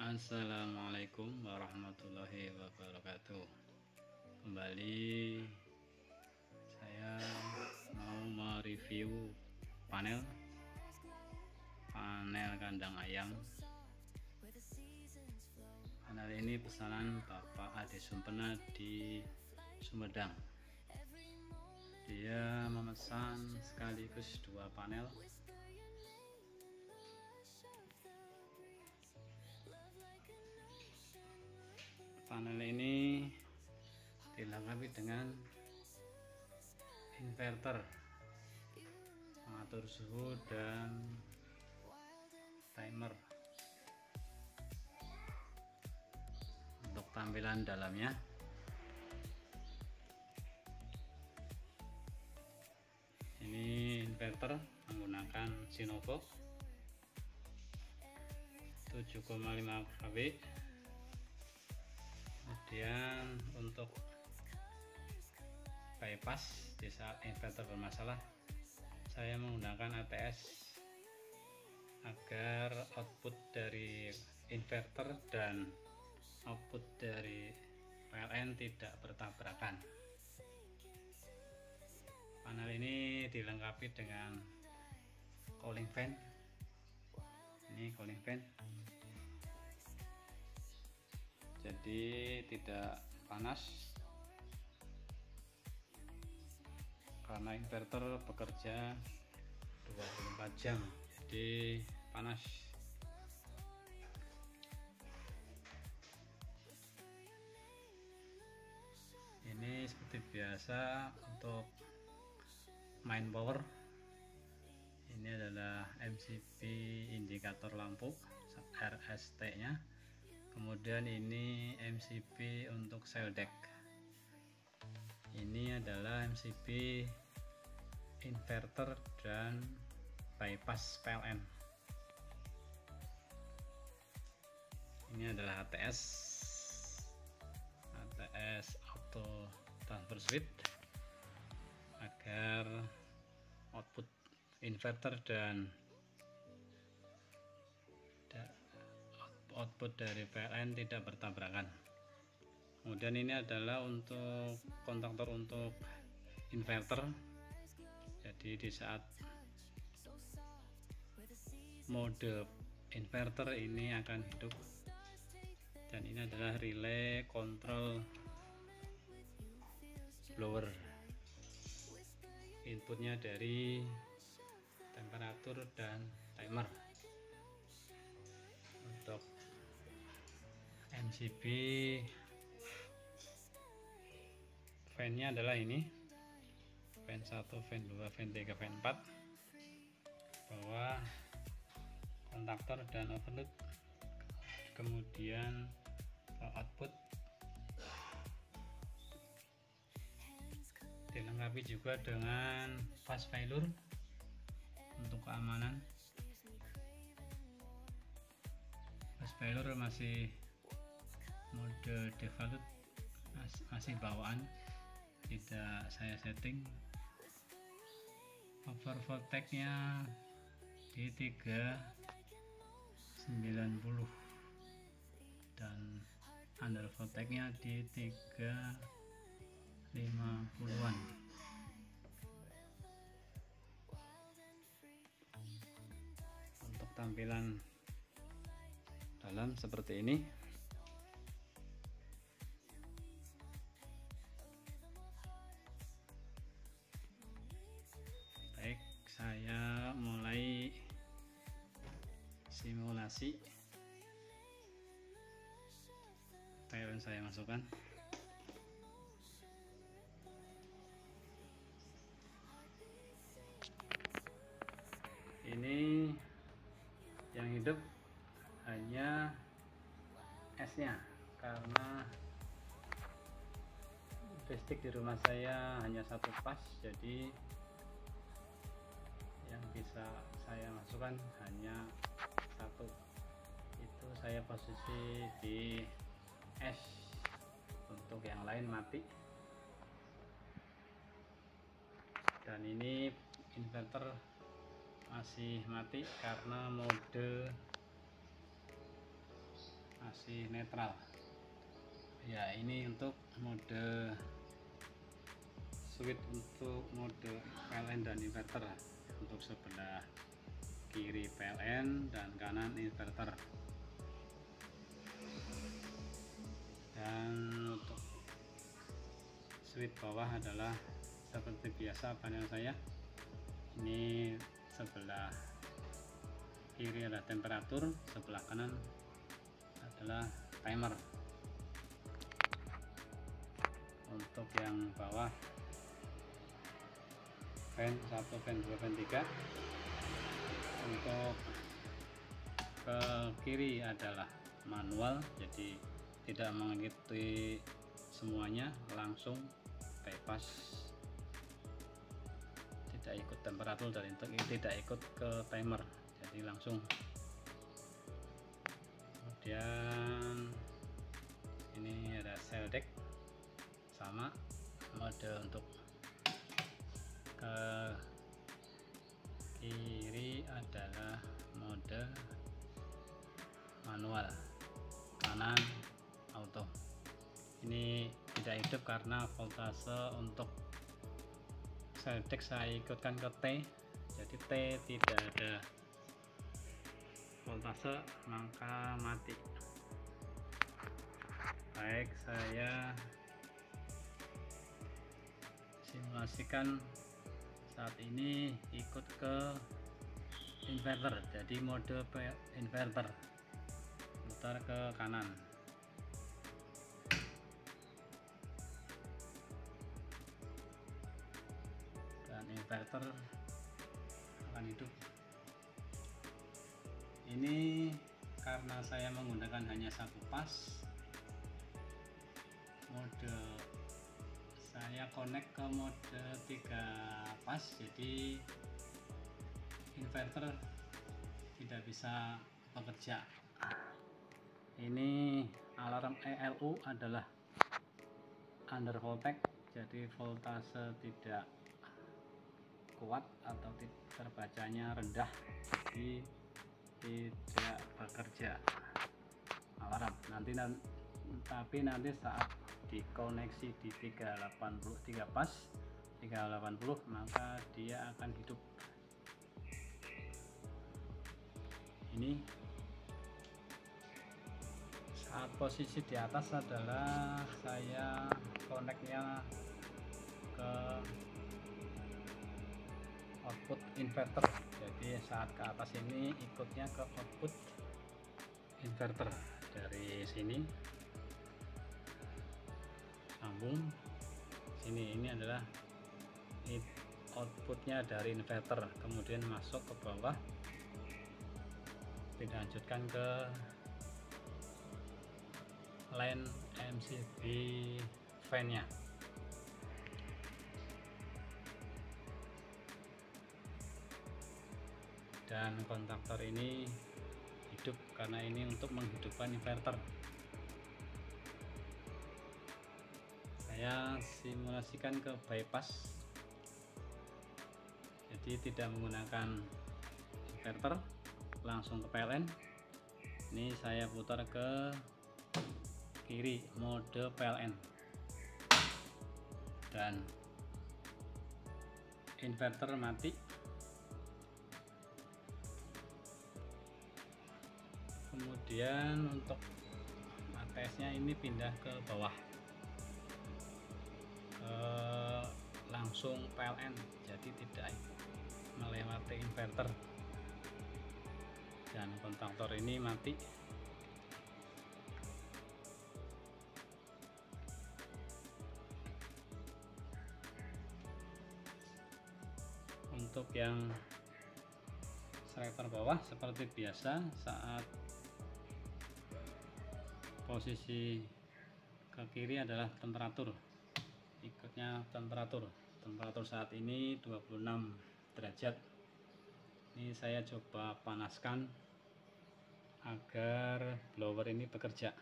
Assalamualaikum warahmatullahi wabarakatuh. Kembali saya mau mereview panel kandang ayam. Panel ini pesanan Bapak Ade Sumpena di Sumedang. Dia memesan sekaligus 2 panel. Panel ini dilengkapi dengan inverter, pengatur suhu dan timer. Untuk tampilan dalamnya, ini inverter menggunakan Sinovolt 7,5 kW. Kemudian untuk bypass di saat inverter bermasalah, saya menggunakan ATS agar output dari inverter dan output dari PLN tidak bertabrakan. Panel ini dilengkapi dengan cooling fan. Ini cooling fan, jadi tidak panas karena inverter bekerja 24 jam, jadi panas. Ini seperti biasa untuk main power. Ini adalah MCB indikator lampu RST nya. Kemudian ini MCB untuk seldek. Ini adalah MCB inverter dan bypass PLN. Ini adalah ATS auto transfer switch agar output inverter dan output dari PLN tidak bertabrakan. Kemudian ini adalah untuk kontaktor untuk inverter, jadi di saat mode inverter ini akan hidup. Dan ini adalah relay kontrol blower, inputnya dari temperatur dan timer. Untuk MCB fan-nya adalah ini, fan 1, fan 2, fan 3, fan 4. Bawah kontaktor dan overload. Kemudian output dilengkapi juga dengan fast failure untuk keamanan. Fast failure masih mode default, masih bawaan, tidak saya setting. Over voltage-nya di 390 dan under voltage-nya di 350-an. Untuk tampilan dalam seperti ini. Baik, saya mulai simulasi. PLN saya masukkan. Ini yang hidup hanya S-nya, karena listrik di rumah saya hanya 1 pas, jadi yang bisa saya masukkan hanya 1. Itu saya posisi di S, untuk yang lain mati. Dan ini inverter masih mati karena mode posisi netral. Ya, ini untuk mode switch untuk mode PLN dan inverter. Untuk sebelah kiri PLN dan kanan inverter. Dan untuk switch bawah adalah seperti biasa panel saya. Ini sebelah kiri adalah temperatur, sebelah kanan adalah timer. Untuk yang bawah fan 1, fan 2, fan 3. Untuk ke kiri adalah manual, jadi tidak mengikuti semuanya, langsung bypass, tidak ikut temperatur dan tidak ikut ke timer, jadi langsung. Kemudian ini ada cell deck, sama mode untuk ke kiri adalah mode manual, kanan auto. Ini tidak hidup karena voltase untuk cell deck saya ikutkan ke T, jadi T tidak ada voltase maka mati. Baik, saya simulasikan saat ini ikut ke inverter, jadi mode inverter, putar ke kanan. Dan inverter akan hidup. Ini karena saya menggunakan hanya satu pas, mode saya connect ke mode 3 pas, jadi inverter tidak bisa bekerja. Ini alarm ELU adalah under voltage, jadi voltase tidak kuat atau terbacanya rendah, jadi tidak bekerja alarm. Tapi nanti saat dikoneksi di 3 pas 380 maka dia akan hidup. Ini saat posisi di atas adalah saya koneknya ke output inverter, jadi saat ke atas ini ikutnya ke output inverter. Dari sini sambung sini, ini adalah outputnya dari inverter, kemudian masuk ke bawah, dilanjutkan ke line MCB fan nya. Dan kontaktor ini hidup karena ini untuk menghidupkan inverter. Saya simulasikan ke bypass, jadi tidak menggunakan inverter, langsung ke PLN. Ini saya putar ke kiri mode PLN dan inverter mati. Kemudian untuk ATS nya ini pindah ke bawah, langsung PLN, jadi tidak melewati inverter, dan kontaktor ini mati. Untuk yang selector bawah seperti biasa, saat posisi ke kiri adalah temperatur, ikutnya temperatur saat ini 26 derajat. Ini saya coba panaskan agar blower ini bekerja.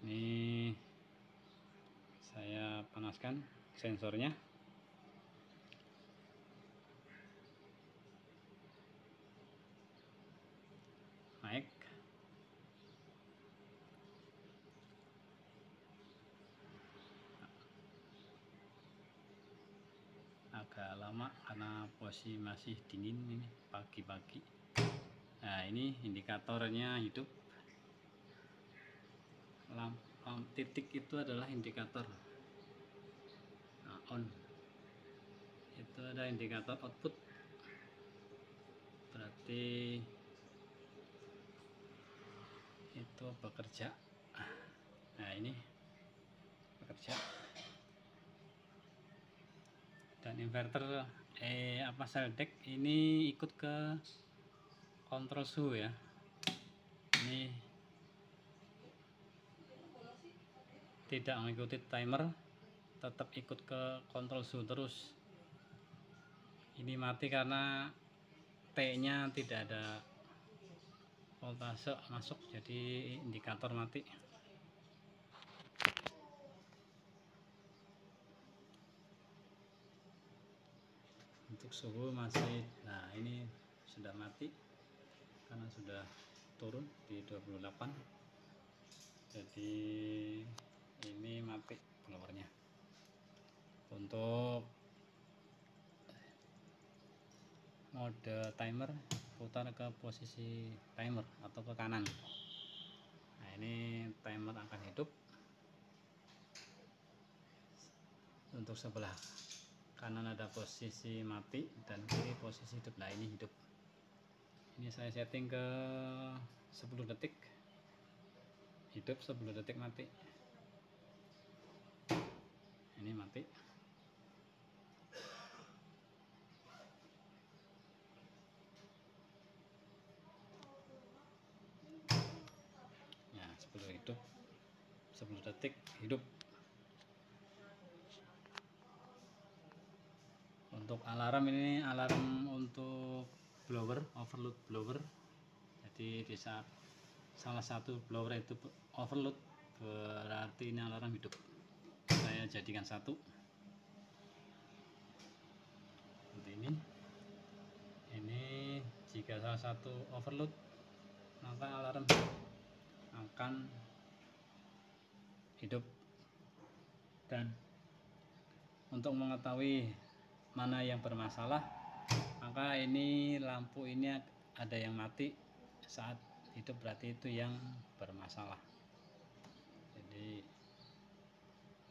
Ini saya panaskan sensornya. Naik, agak lama karena posisi masih dingin, ini pagi-pagi. Nah, ini indikatornya hidup. Titik itu adalah indikator. Nah, on itu ada indikator output, berarti itu bekerja. Nah, ini bekerja. Dan inverter Seldek ini ikut ke kontrol suhu ya. Ini tidak mengikuti timer, tetap ikut ke kontrol suhu terus. Ini mati karena T nya tidak ada voltase masuk, jadi indikator mati. Untuk suhu masih, nah ini sudah mati karena sudah turun di 28, jadi ini mati blowernya. Untuk mode timer, putar ke posisi timer atau ke kanan. Nah, ini timer akan hidup. Untuk sebelah kanan ada posisi mati dan kiri posisi hidup. Nah, ini hidup. Ini saya setting ke 10 detik hidup, 10 detik mati. Ini mati. Ya, 10 hidup, 10 detik hidup. Untuk alarm, ini alarm untuk blower, overload blower. Jadi di saat salah satu blower itu overload, berarti ini alarm hidup. Saya jadikan satu seperti ini. Ini jika salah satu overload, maka alarm akan hidup. Dan untuk mengetahui mana yang bermasalah, maka ini lampu ini ada yang mati saat hidup, berarti itu yang bermasalah. Jadi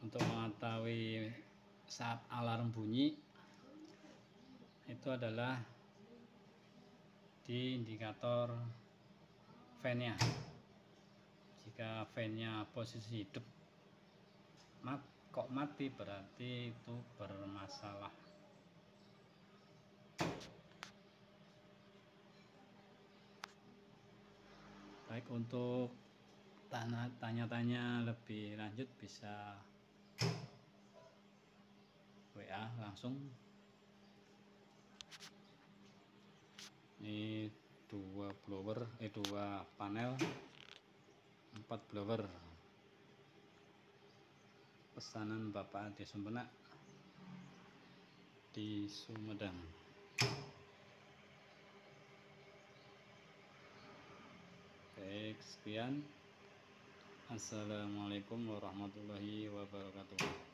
untuk mengetahui saat alarm bunyi, itu adalah di indikator fan-nya. Jika fan-nya posisi hidup kok mati, berarti itu bermasalah. Baik, untuk tanya-tanya lebih lanjut bisa WA langsung. Ini 2 blower, 2 panel, 4 blower, pesanan Bapak Ade Sumpenak di Sumedang. Baik, sekian. Assalamualaikum warahmatullahi wabarakatuh.